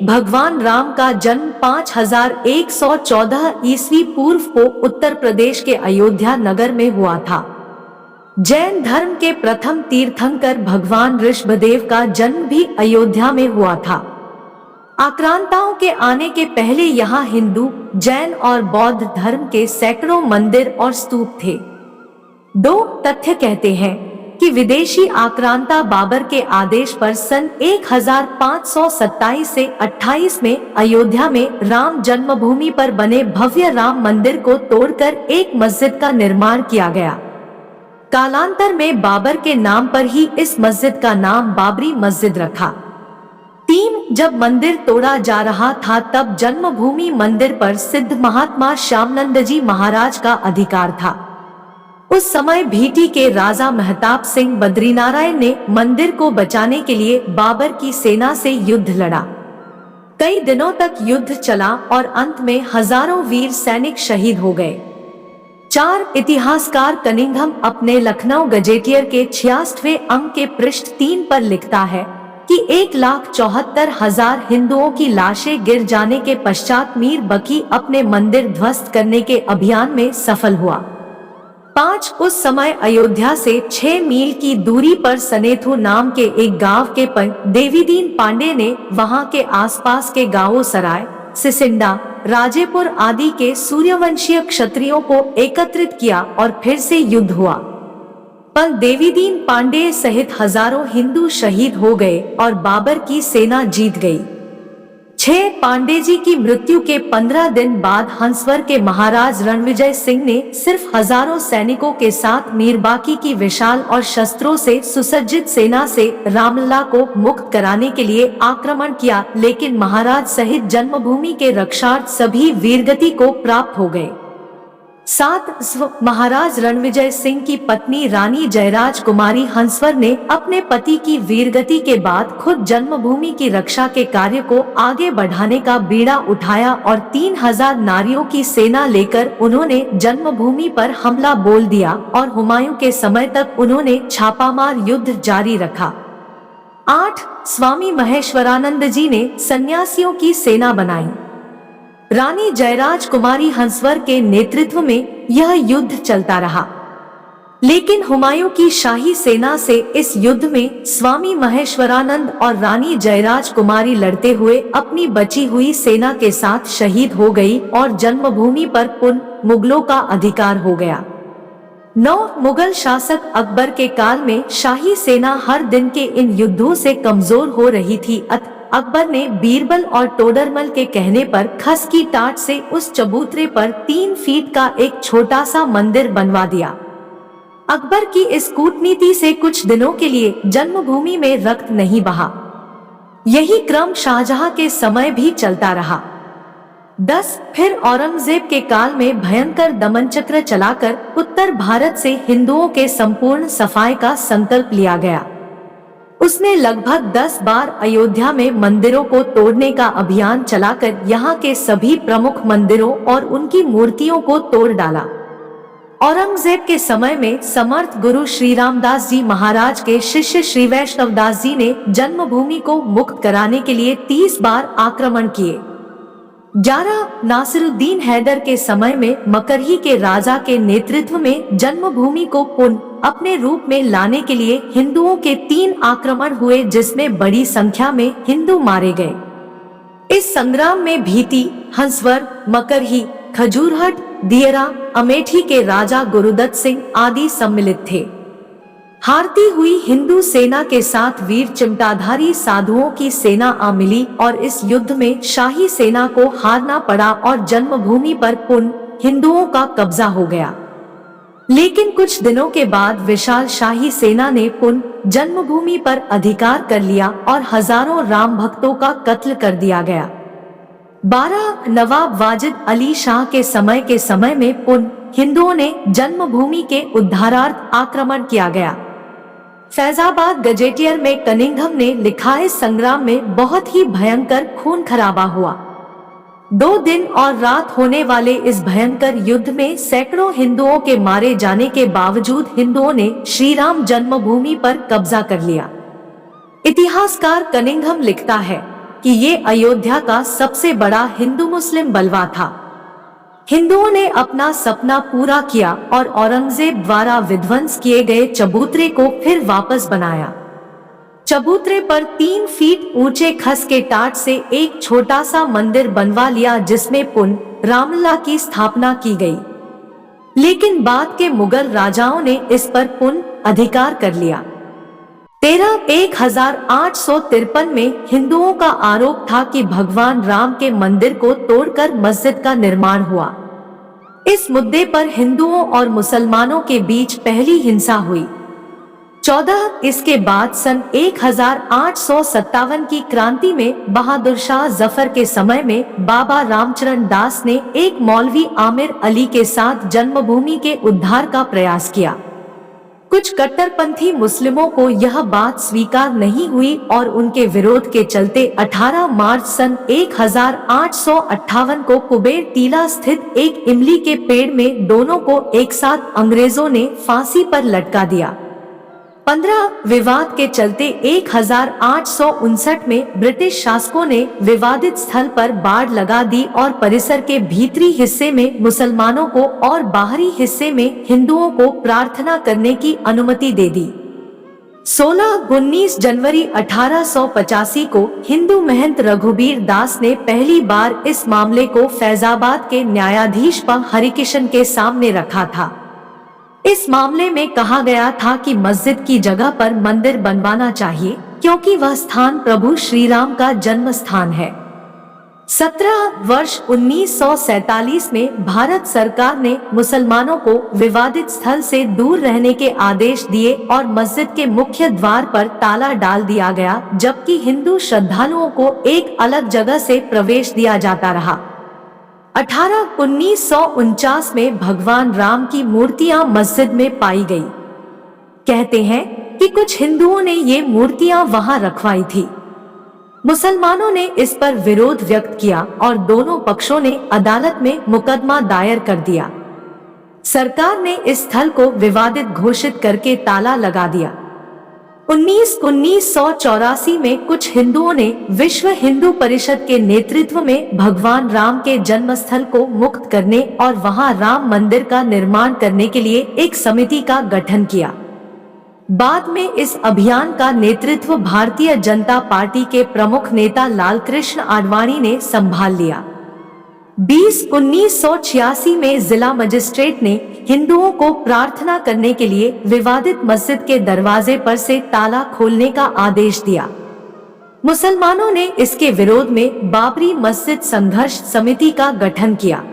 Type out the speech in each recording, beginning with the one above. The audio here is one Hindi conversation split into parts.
भगवान राम का जन्म 5114 ईस्वी पूर्व को उत्तर प्रदेश के अयोध्या नगर में हुआ था। जैन धर्म के प्रथम तीर्थंकर भगवान ऋषभदेव का जन्म भी अयोध्या में हुआ था। आक्रांताओं के आने के पहले यहाँ हिंदू, जैन और बौद्ध धर्म के सैकड़ों मंदिर और स्तूप थे। दो तथ्य कहते हैं कि विदेशी आक्रांता बाबर के आदेश पर सन 1527 से 28 में अयोध्या में राम जन्मभूमि पर बने भव्य राम मंदिर को तोड़कर एक मस्जिद का निर्माण किया गया। कालांतर में बाबर के नाम पर ही इस मस्जिद का नाम बाबरी मस्जिद रखा। 3 जब मंदिर तोड़ा जा रहा था तब जन्मभूमि मंदिर पर सिद्ध महात्मा श्यामानंद जी महाराज का अधिकार था। उस समय भीटी के राजा महताब सिंह बद्रीनारायण ने मंदिर को बचाने के लिए बाबर की सेना से युद्ध लड़ा। कई दिनों तक युद्ध चला और अंत में हजारों वीर सैनिक शहीद हो गए। 4 इतिहासकार कनिंघम अपने लखनऊ गजेटियर के 66वें अंक के पृष्ठ 3 पर लिखता है कि 1,74,000 हिंदुओं की लाशें गिर जाने के पश्चात मीर बकी अपने मंदिर ध्वस्त करने के अभियान में सफल हुआ। 5 उस समय अयोध्या से 6 मील की दूरी पर सनेथु नाम के एक गांव के देवीदीन पांडे ने वहां के आसपास के गांवों सराय, सिसिंडा, राजेपुर आदि के सूर्यवंशीय क्षत्रियों को एकत्रित किया और फिर से युद्ध हुआ। पर देवीदीन पांडे सहित हजारों हिंदू शहीद हो गए और बाबर की सेना जीत गई। 6 पांडे जी की मृत्यु के 15 दिन बाद हंसवर के महाराज रणविजय सिंह ने सिर्फ हजारों सैनिकों के साथ मीरबाकी की विशाल और शस्त्रों से सुसज्जित सेना से रामलला को मुक्त कराने के लिए आक्रमण किया, लेकिन महाराज सहित जन्मभूमि के रक्षार्थ सभी वीरगति को प्राप्त हो गए। 7 महाराज रणविजय सिंह की पत्नी रानी जयराज कुमारी हंसवर ने अपने पति की वीरगति के बाद खुद जन्मभूमि की रक्षा के कार्य को आगे बढ़ाने का बीड़ा उठाया और 3000 नारियों की सेना लेकर उन्होंने जन्मभूमि पर हमला बोल दिया और हुमायूं के समय तक उन्होंने छापामार युद्ध जारी रखा। 8 स्वामी महेश्वरानंद जी ने सन्यासियों की सेना बनाई। रानी जयराज कुमारी हंसवर के नेतृत्व में यह युद्ध चलता रहा, लेकिन हुमायूं की शाही सेना से इस युद्ध में स्वामी महेश्वरानंद और रानी जयराज कुमारी लड़ते हुए अपनी बची हुई सेना के साथ शहीद हो गई और जन्मभूमि पर पुनः मुगलों का अधिकार हो गया। 9 मुगल शासक अकबर के काल में शाही सेना हर दिन के इन युद्धों से कमजोर हो रही थी। अकबर ने बीरबल और टोडरमल के कहने पर खस की टाट से उस चबूतरे पर 3 फीट का एक छोटा सा मंदिर बनवा दिया। अकबर की इस कूटनीति से कुछ दिनों के लिए जन्मभूमि में रक्त नहीं बहा। यही क्रम शाहजहां के समय भी चलता रहा। 10 फिर औरंगजेब के काल में भयंकर दमनचक्र चलाकर उत्तर भारत से हिंदुओं के संपूर्ण सफाई का संकल्प लिया गया। उसने लगभग 10 बार अयोध्या में मंदिरों को तोड़ने का अभियान चलाकर यहाँ के सभी प्रमुख मंदिरों और उनकी मूर्तियों को तोड़ डाला। औरंगजेब के समय में समर्थ गुरु श्री रामदास जी महाराज के शिष्य श्री वैष्णवदास जी ने जन्मभूमि को मुक्त कराने के लिए 30 बार आक्रमण किए। 11 नासिरुद्दीन हैदर के समय में मकरही के राजा के नेतृत्व में जन्मभूमि को पुनः अपने रूप में लाने के लिए हिंदुओं के 3 आक्रमण हुए, जिसमें बड़ी संख्या में हिंदू मारे गए। इस संग्राम में भीटी, हंसवर, मकरही, खजूरहट, दियरा, अमेठी के राजा गुरुदत्त सिंह आदि सम्मिलित थे। हारती हुई हिंदू सेना के साथ वीर चिमटाधारी साधुओं की सेना आ मिली और इस युद्ध में शाही सेना को हारना पड़ा और जन्मभूमि पर पुनः हिंदुओं का कब्जा हो गया। लेकिन कुछ दिनों के बाद विशाल शाही सेना ने पुनः जन्मभूमि पर अधिकार कर लिया और हजारों राम भक्तों का कत्ल कर दिया गया। 12 नवाब वाजिद अली शाह के समय में पुनः हिंदुओं ने जन्मभूमि के उद्धारार्थ आक्रमण किया गया। फैजाबाद गजेटियर में कनिंघम ने लिखा, इस संग्राम में बहुत ही भयंकर खून खराबा हुआ। 2 दिन और रात होने वाले इस भयंकर युद्ध में सैकड़ों हिंदुओं के मारे जाने के बावजूद हिंदुओं ने श्री राम जन्मभूमि पर कब्जा कर लिया। इतिहासकार कनिंघम लिखता है, कि ये अयोध्या का सबसे बड़ा हिंदू मुस्लिम बलवा था। हिंदुओं ने अपना सपना पूरा किया और औरंगजेब द्वारा विध्वंस किए गए चबूतरे को फिर वापस बनाया। चबूतरे पर 3 फीट ऊंचे खस के टाट से एक छोटा सा मंदिर बनवा लिया जिसमें पुनः रामलला की स्थापना की गई। लेकिन बाद के मुगल राजाओं ने इस पर पुनः अधिकार कर लिया। 1853 में हिंदुओं का आरोप था कि भगवान राम के मंदिर को तोड़कर मस्जिद का निर्माण हुआ। इस मुद्दे पर हिंदुओं और मुसलमानों के बीच पहली हिंसा हुई। 14 इसके बाद सन 1857 की क्रांति में बहादुर शाह जफर के समय में बाबा रामचरण दास ने एक मौलवी आमिर अली के साथ जन्मभूमि के उद्धार का प्रयास किया। कुछ कट्टरपंथी मुस्लिमों को यह बात स्वीकार नहीं हुई और उनके विरोध के चलते 18 मार्च सन 1858 को कुबेर टीला स्थित एक इमली के पेड़ में दोनों को एक साथ अंग्रेजों ने फांसी पर लटका दिया। 15 विवाद के चलते 1859 में ब्रिटिश शासकों ने विवादित स्थल पर बाड़ लगा दी और परिसर के भीतरी हिस्से में मुसलमानों को और बाहरी हिस्से में हिंदुओं को प्रार्थना करने की अनुमति दे दी। 19 जनवरी 1885 को हिंदू महंत रघुबीर दास ने पहली बार इस मामले को फैजाबाद के न्यायाधीश प हरिकिशन के सामने रखा था। इस मामले में कहा गया था कि मस्जिद की जगह पर मंदिर बनवाना चाहिए क्योंकि वह स्थान प्रभु श्री राम का जन्म स्थान है। 17 वर्ष 1947 में भारत सरकार ने मुसलमानों को विवादित स्थल से दूर रहने के आदेश दिए और मस्जिद के मुख्य द्वार पर ताला डाल दिया गया, जबकि हिंदू श्रद्धालुओं को एक अलग जगह से प्रवेश दिया जाता रहा। 1949 में भगवान राम की मूर्तियां मस्जिद में पाई गई। कहते हैं कि कुछ हिंदुओं ने ये मूर्तियां वहां रखवाई थी। मुसलमानों ने इस पर विरोध व्यक्त किया और दोनों पक्षों ने अदालत में मुकदमा दायर कर दिया। सरकार ने इस स्थल को विवादित घोषित करके ताला लगा दिया। 1984 में कुछ हिंदुओं ने विश्व हिंदू परिषद के नेतृत्व में भगवान राम के जन्म स्थल को मुक्त करने और वहां राम मंदिर का निर्माण करने के लिए एक समिति का गठन किया। बाद में इस अभियान का नेतृत्व भारतीय जनता पार्टी के प्रमुख नेता लालकृष्ण आडवाणी ने संभाल लिया। 1986 में जिला मजिस्ट्रेट ने हिंदुओं को प्रार्थना करने के लिए विवादित मस्जिद के दरवाजे पर से ताला खोलने का आदेश दिया। मुसलमानों ने इसके विरोध में बाबरी मस्जिद संघर्ष समिति का गठन किया।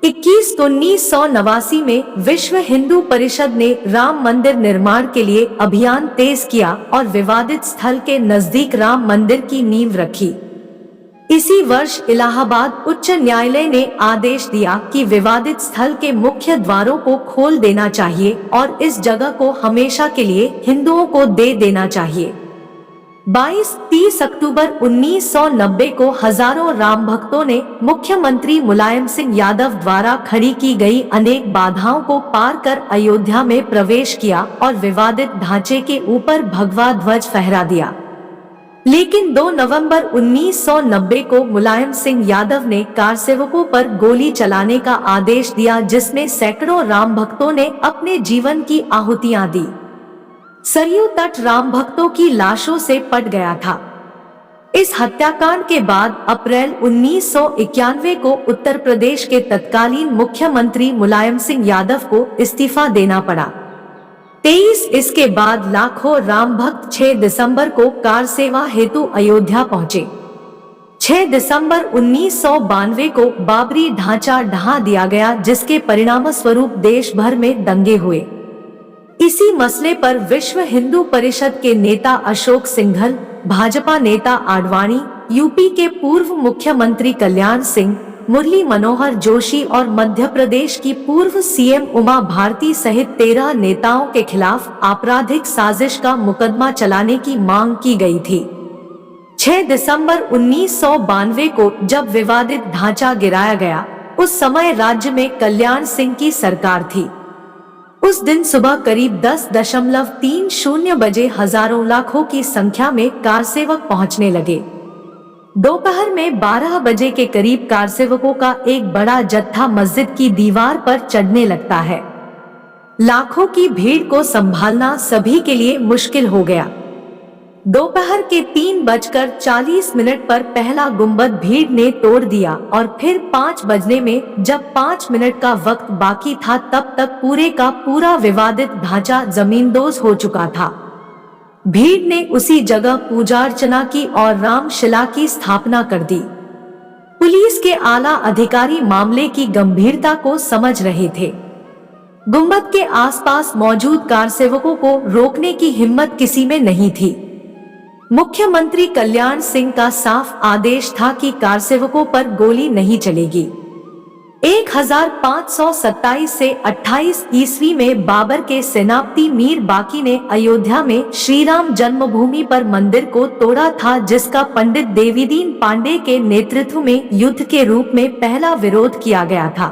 1989 में विश्व हिंदू परिषद ने राम मंदिर निर्माण के लिए अभियान तेज किया और विवादित स्थल के नजदीक राम मंदिर की नींव रखी। इसी वर्ष इलाहाबाद उच्च न्यायालय ने आदेश दिया कि विवादित स्थल के मुख्य द्वारों को खोल देना चाहिए और इस जगह को हमेशा के लिए हिंदुओं को दे देना चाहिए। 22-30 अक्टूबर 1990 को हजारों राम भक्तों ने मुख्यमंत्री मुलायम सिंह यादव द्वारा खड़ी की गई अनेक बाधाओं को पार कर अयोध्या में प्रवेश किया और विवादित ढांचे के ऊपर भगवा ध्वज फहरा दिया। लेकिन 2 नवंबर 1990 को मुलायम सिंह यादव ने कारसेवकों पर गोली चलाने का आदेश दिया, जिसमें सैकड़ों राम भक्तों ने अपने जीवन की आहुतियां दी। सरयू तट राम भक्तों की लाशों से पट गया था। इस हत्याकांड के बाद अप्रैल 1991 को उत्तर प्रदेश के तत्कालीन मुख्यमंत्री मुलायम सिंह यादव को इस्तीफा देना पड़ा। 23 इसके बाद लाखों राम भक्त 6 दिसंबर को कार सेवा हेतु अयोध्या पहुंचे। 6 दिसंबर 1992 को बाबरी ढांचा ढहा दिया गया, जिसके परिणाम स्वरूप देश भर में दंगे हुए। इसी मसले पर विश्व हिंदू परिषद के नेता अशोक सिंघल, भाजपा नेता आडवाणी, यूपी के पूर्व मुख्यमंत्री कल्याण सिंह, मुरली मनोहर जोशी और मध्य प्रदेश की पूर्व सीएम उमा भारती सहित 13 नेताओं के खिलाफ आपराधिक साजिश का मुकदमा चलाने की मांग की गई थी। 6 दिसंबर 1992 को जब विवादित ढांचा गिराया गया, उस समय राज्य में कल्याण सिंह की सरकार थी। उस दिन सुबह करीब 10.30 बजे हजारों लाखों की संख्या में कारसेवक पहुंचने लगे। दोपहर में 12 बजे के करीब कारसेवकों का एक बड़ा जत्था मस्जिद की दीवार पर चढ़ने लगता है। लाखों की भीड़ को संभालना सभी के लिए मुश्किल हो गया। दोपहर के 3:40 पर पहला गुंबद भीड़ ने तोड़ दिया और फिर 5 बजने में जब 5 मिनट का वक्त बाकी था तब तक पूरे का पूरा विवादित ढांचा जमींदोज हो चुका था। भीड़ ने उसी जगह पूजा अर्चना की और रामशिला की स्थापना कर दी। पुलिस के आला अधिकारी मामले की गंभीरता को समझ रहे थे। गुंबद के आसपास मौजूद कारसेवकों को रोकने की हिम्मत किसी में नहीं थी। मुख्यमंत्री कल्याण सिंह का साफ आदेश था कि कारसेवकों पर गोली नहीं चलेगी। 1527 से 28 ईस्वी में बाबर के सेनापति मीर बाकी ने अयोध्या में श्री राम जन्मभूमि पर मंदिर को तोड़ा था, जिसका पंडित देवीदीन पांडे के नेतृत्व में युद्ध के रूप में पहला विरोध किया गया था।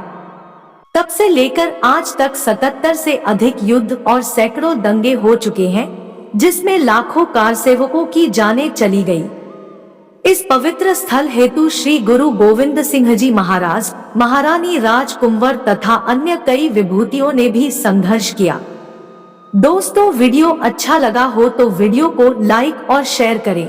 तब से लेकर आज तक 77 से अधिक युद्ध और सैकड़ों दंगे हो चुके हैं, जिसमें लाखों कारसेवकों की जानें चली गई। इस पवित्र स्थल हेतु श्री गुरु गोविंद सिंह जी महाराज, महारानी राजकुंवर तथा अन्य कई विभूतियों ने भी संघर्ष किया। दोस्तों, वीडियो अच्छा लगा हो तो वीडियो को लाइक और शेयर करें।